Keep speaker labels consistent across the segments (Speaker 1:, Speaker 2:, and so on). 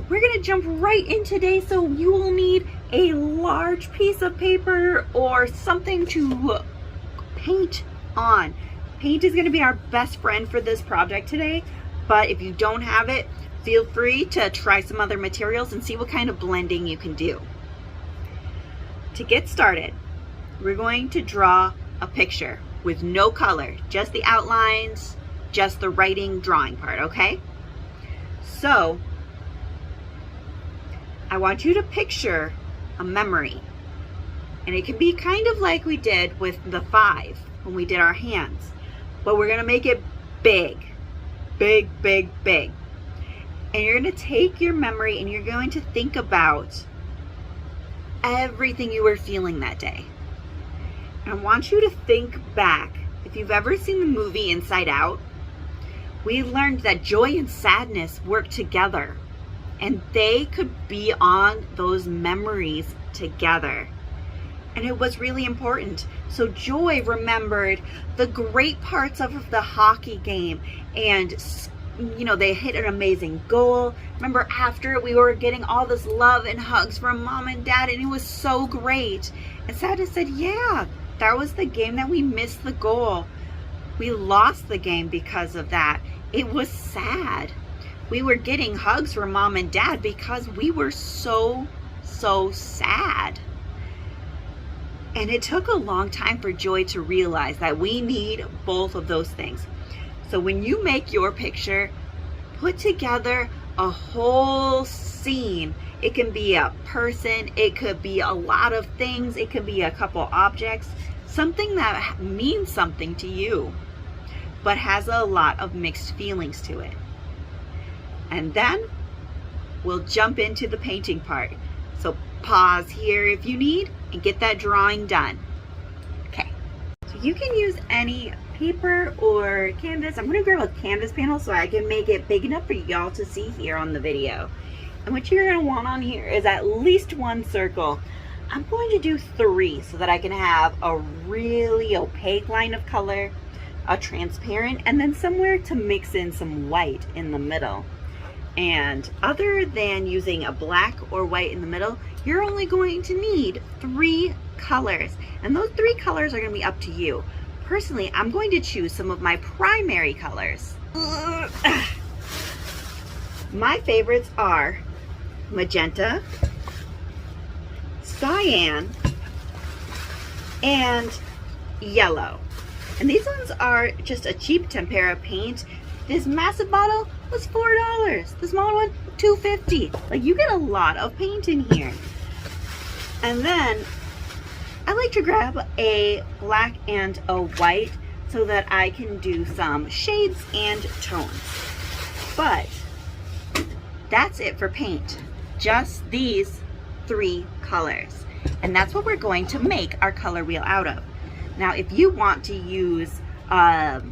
Speaker 1: we're gonna jump right in today. So you will need a large piece of paper or something to paint on. Paint is gonna be our best friend for this project today, but if you don't have it, feel free to try some other materials and see what kind of blending you can do. To get started, we're going to draw a picture with no color, just the outlines, just the writing drawing part, okay? So, I want you to picture a memory. And it can be kind of like we did with the 5 when we did our hands. But we're gonna make it big, big, big, big. And you're gonna take your memory and you're going to think about everything you were feeling that day. I want you to think back. If you've ever seen the movie Inside Out, we learned that joy and sadness work together, and they could be on those memories together. And it was really important. So Joy remembered the great parts of the hockey game, and you know, they hit an amazing goal. Remember, after we were getting all this love and hugs from Mom and Dad, and it was so great. And Sadness said, yeah, that was the game that we missed the goal. We lost the game because of that. It was sad. We were getting hugs from Mom and Dad because we were so sad. And it took a long time for Joy to realize that we need both of those things. So when you make your picture, put together a whole scene. It can be a person, it could be a lot of things, it could be a couple objects, something that means something to you, but has a lot of mixed feelings to it. And then we'll jump into the painting part. So pause here if you need and get that drawing done. Okay, so you can use any paper or canvas. I'm gonna grab a canvas panel so I can make it big enough for y'all to see here on the video. And what you're gonna want on here is at least 1 circle. I'm going to do 3 so that I can have a really opaque line of color, a transparent, and then somewhere to mix in some white in the middle. And other than using a black or white in the middle, you're only going to need 3 colors. And those 3 colors are gonna be up to you. Personally, I'm going to choose some of my primary colors. My favorites are magenta, cyan, and yellow. And these ones are just a cheap tempera paint. This massive bottle was $4. The smaller one, $2.50. Like, you get a lot of paint in here. And then I like to grab a black and a white so that I can do some shades and tones. But that's it for paint. Just these 3 colors. And that's what we're going to make our color wheel out of. Now, if you want to use a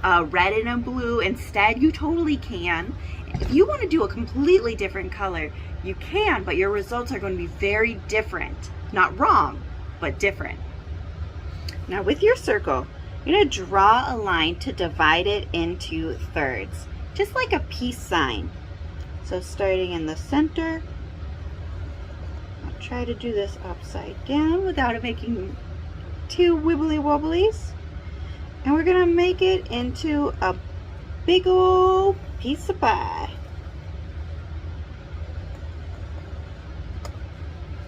Speaker 1: red and a blue instead, you totally can. If you want to do a completely different color, you can, but your results are going to be very different. Not wrong, but different. Now with your circle, you're going to draw a line to divide it into thirds, just like a peace sign. So starting in the center, I'll try to do this upside down without it making too wibbly wobblies. And we're gonna make it into a big old piece of pie.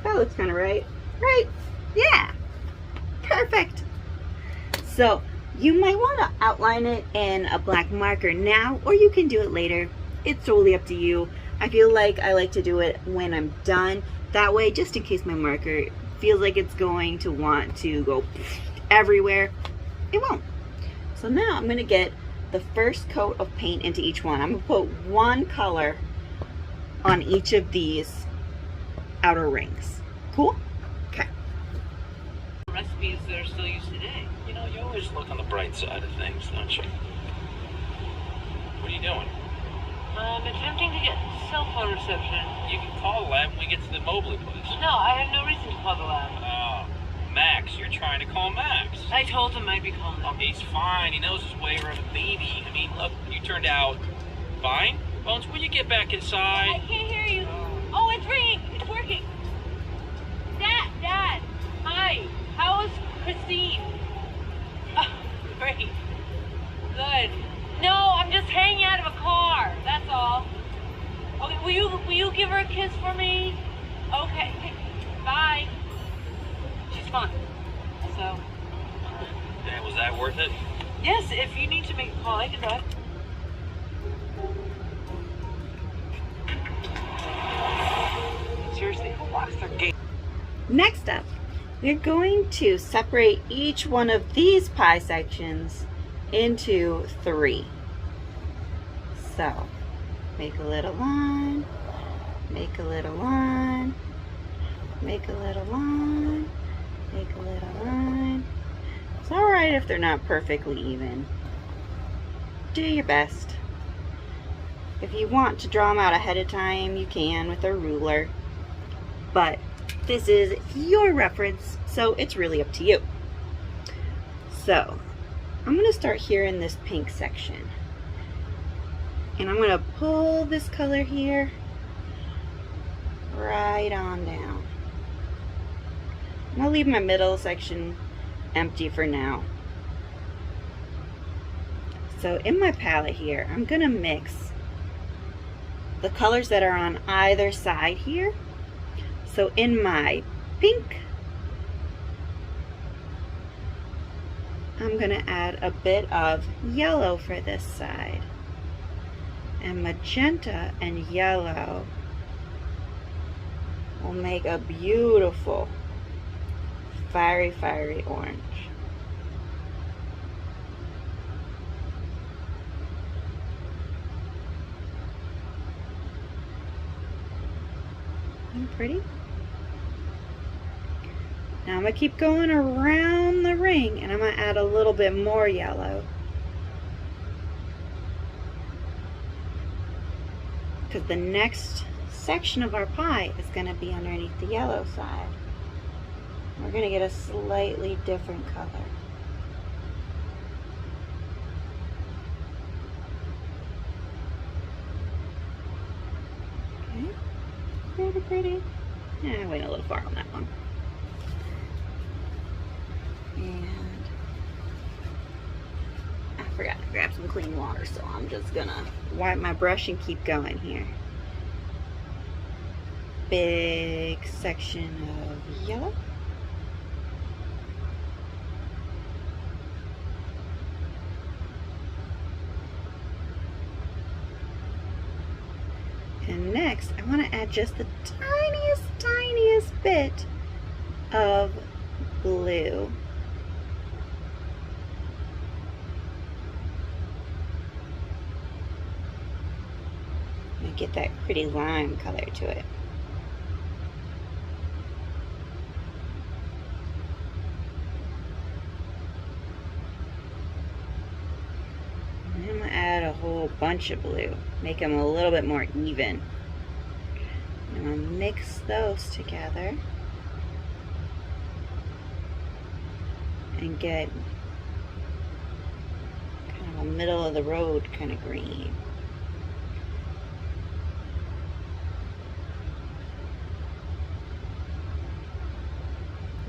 Speaker 1: That looks kind of right. Right? Yeah. Perfect. So you might want to outline it in a black marker now, or you can do it later. It's totally up to you. I feel like I like to do it when I'm done. That way, just in case my marker feels like it's going to want to go everywhere, it won't. So now I'm going to get the first coat of paint into each one. I'm going to put 1 color on each of these outer rings. Cool? Okay.
Speaker 2: Recipes that are still used today. You know, you always look on the bright side of things, don't you? What are you doing?
Speaker 3: I'm attempting to get cell phone reception.
Speaker 2: You can call the lab when we get to the Mobley place.
Speaker 3: No, I have no reason to call the lab.
Speaker 2: Oh, Max, you're trying to call Max.
Speaker 3: I told him I'd be calling.
Speaker 2: Oh, he's fine. He knows his way around a baby. I mean, look, you turned out fine. Bones, will you get back
Speaker 3: I
Speaker 2: inside?
Speaker 3: can't hear you. Oh, it's ringing. It's working. Dad. Hi. How's Christine? Oh, great. Good. No, I'm just hanging out of a car. That's all. Okay, will you give her a kiss for me? Okay. Bye. She's fun. So.
Speaker 2: Yeah, was that worth it?
Speaker 3: Yes, if you need to make a call, I can drive. Seriously, who locks their gate?
Speaker 1: Next up, we're going to separate each one of these pie sections into 3. So, make a little line, make a little line, make a little line, make a little line. It's alright if they're not perfectly even. Do your best. If you want to draw them out ahead of time, you can with a ruler. But this is your reference, so it's really up to you. So, I'm going to start here in this pink section. And I'm going to pull this color here right on down. I'm going to leave my middle section empty for now. So in my palette here, I'm going to mix the colors that are on either side here. So in my pink, I'm going to add a bit of yellow for this side. And magenta and yellow will make a beautiful fiery orange. Isn't it pretty? Now I'm going to keep going around the ring, and I'm going to add a little bit more yellow. Because the next section of our pie is going to be underneath the yellow side. We're going to get a slightly different color. Okay, pretty. Yeah, I went a little far on that one. And I forgot to grab some clean water, so I'm just gonna wipe my brush and keep going here. Big section of yellow. And next, I want to add just the tiniest bit of blue. And get that pretty lime color to it. And I'm going to add a whole bunch of blue. Make them a little bit more even. I'm going to mix those together and get kind of a middle of the road kind of green.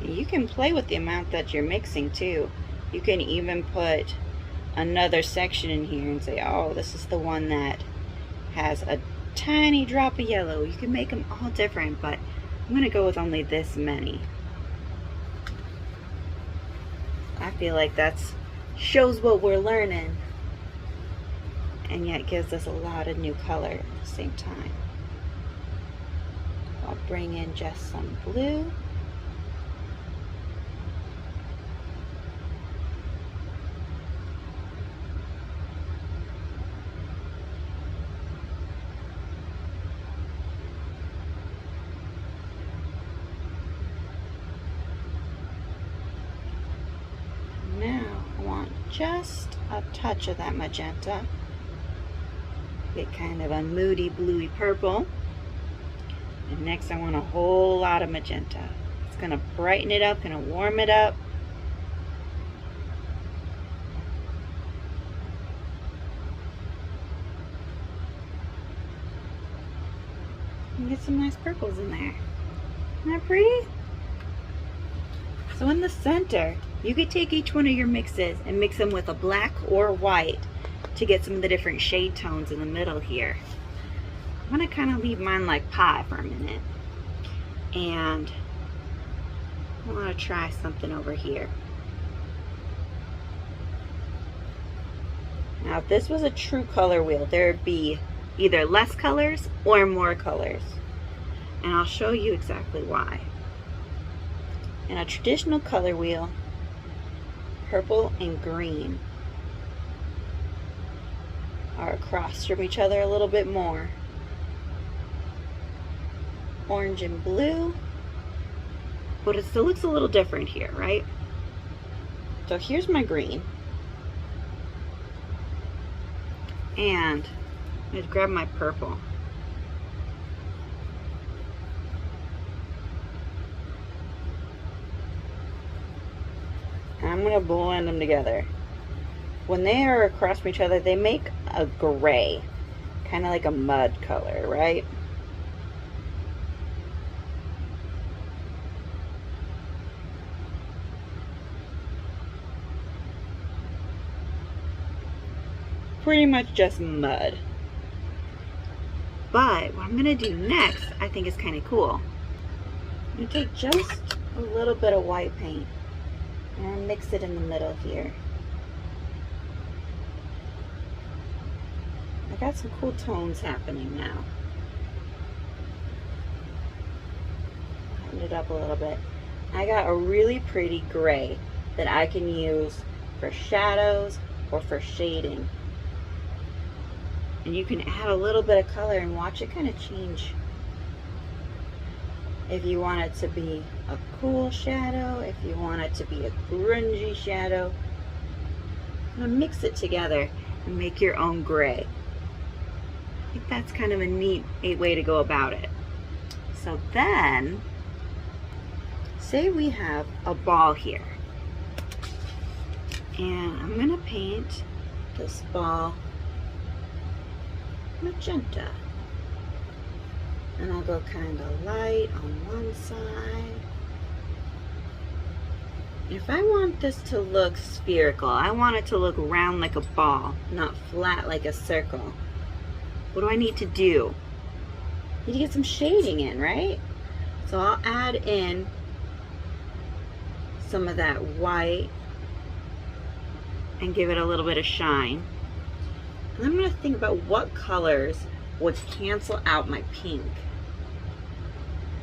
Speaker 1: You can play with the amount that you're mixing too. You can even put another section in here and say, oh, this is the one that has a tiny drop of yellow. You can make them all different, but I'm going to go with only this many. I feel like that's shows what we're learning and yet gives us a lot of new color at the same time. I'll bring in just some blue. Just a touch of that magenta. Get kind of a moody bluey purple. And next I want a whole lot of magenta. It's going to brighten it up, going to warm it up. And get some nice purples in there. Isn't that pretty? So in the center, you could take each one of your mixes and mix them with a black or white to get some of the different shade tones in the middle here. I'm gonna kind of leave mine like pie for a minute. And I want to try something over here. Now if this was a true color wheel, there would be either less colors or more colors. And I'll show you exactly why. In a traditional color wheel, purple and green are across from each other a little bit more. Orange and blue, but it still looks a little different here, right? So here's my green. And I'm gonna grab my purple. And I'm gonna blend them together. When they are across from each other, they make a gray, kind of like a mud color, right? Pretty much just mud. But what I'm gonna do next, I think is kind of cool. I'm gonna take just a little bit of white paint and mix it in the middle here. I got some cool tones happening now. Lighten it up a little bit. I got a really pretty gray that I can use for shadows or for shading. And you can add a little bit of color and watch it kind of change. If you want it to be a cool shadow, if you want it to be a grungy shadow, mix it together and make your own gray. I think that's kind of a neat way to go about it. So then, say we have a ball here. And I'm gonna paint this ball magenta. And I'll go kind of light on one side. If I want this to look spherical, I want it to look round like a ball, not flat like a circle. What do I need to do? I need to get some shading in, right? So I'll add in some of that white and give it a little bit of shine. And I'm going to think about what colors would cancel out my pink.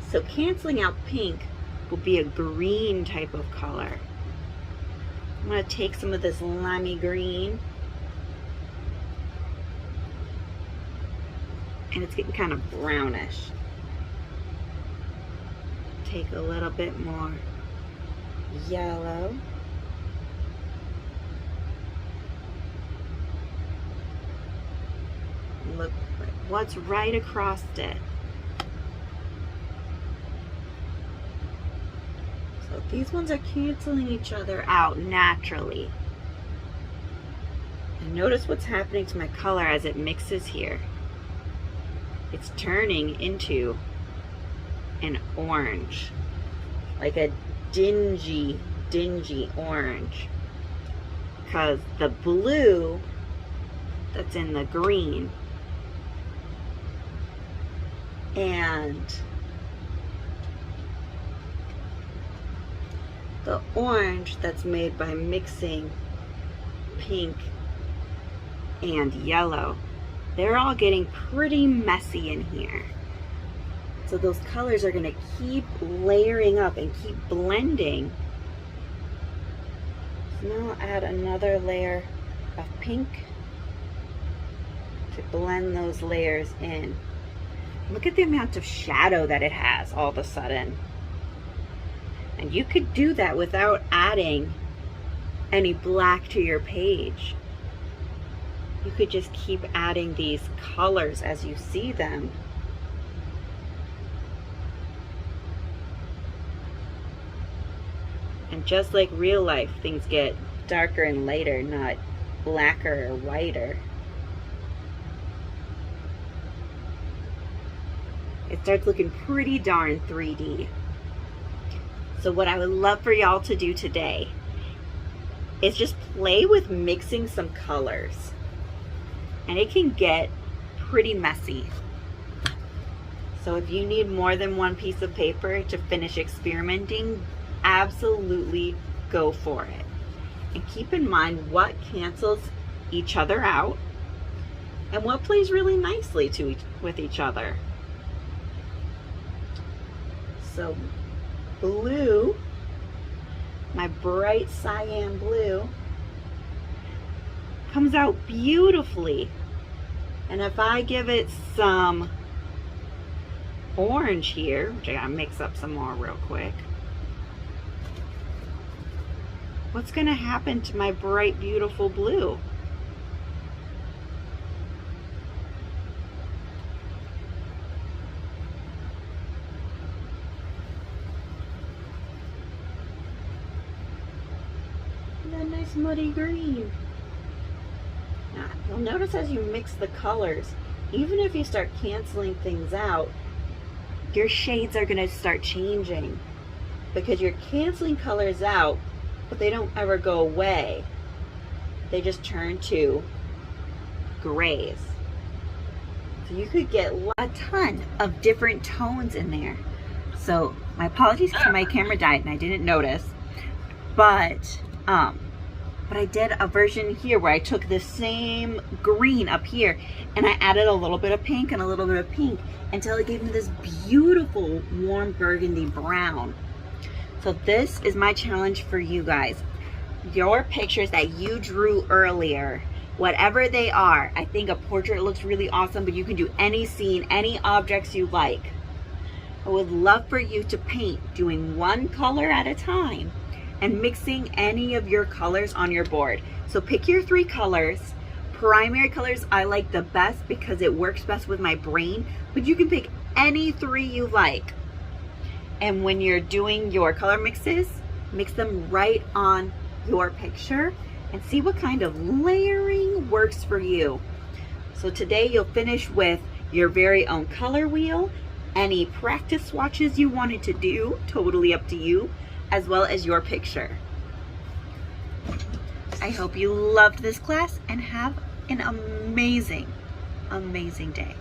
Speaker 1: So canceling out pink will be a green type of color. I'm going to take some of this limey green, and it's getting kind of brownish. Take a little bit more yellow. Look what's right across it. So these ones are canceling each other out naturally. And notice what's happening to my color as it mixes here. It's turning into an orange, like a dingy orange, because the blue that's in the green and the orange that's made by mixing pink and yellow, they're all getting pretty messy in here. So those colors are going to keep layering up and keep blending. So now I'll add another layer of pink to blend those layers in. Look at the amount of shadow that it has all of a sudden. And you could do that without adding any black to your page. You could just keep adding these colors as you see them. And just like real life, things get darker and lighter, not blacker or whiter. it starts looking pretty darn 3D. So what I would love for y'all to do today is just play with mixing some colors. And it can get pretty messy. So if you need more than one piece of paper to finish experimenting, absolutely go for it. And keep in mind what cancels each other out and what plays really nicely with each other. So blue, my bright cyan blue, comes out beautifully. And if I give it some orange here, which I gotta mix up some more real quick, what's gonna happen to my bright, beautiful blue? That nice muddy green. Now, you'll notice as you mix the colors, even if you start canceling things out, your shades are gonna start changing because you're canceling colors out, but they don't ever go away. They just turn to grays. So you could get a ton of different tones in there. So my apologies because my camera died and I didn't notice, but I did a version here where I took the same green up here and I added a little bit of pink and a little bit of pink until it gave me this beautiful warm burgundy brown. So this is my challenge for you guys. Your pictures that you drew earlier, whatever they are, I think a portrait looks really awesome, but you can do any scene, any objects you like. I would love for you to paint doing one color at a time and mixing any of your colors on your board. So pick your 3 colors. Primary colors I like the best because it works best with my brain, but you can pick any 3 you like. And when you're doing your color mixes, mix them right on your picture and see what kind of layering works for you. So today you'll finish with your very own color wheel, any practice swatches you wanted to do, totally up to you, as well as your picture. I hope you loved this class and have an amazing, amazing day.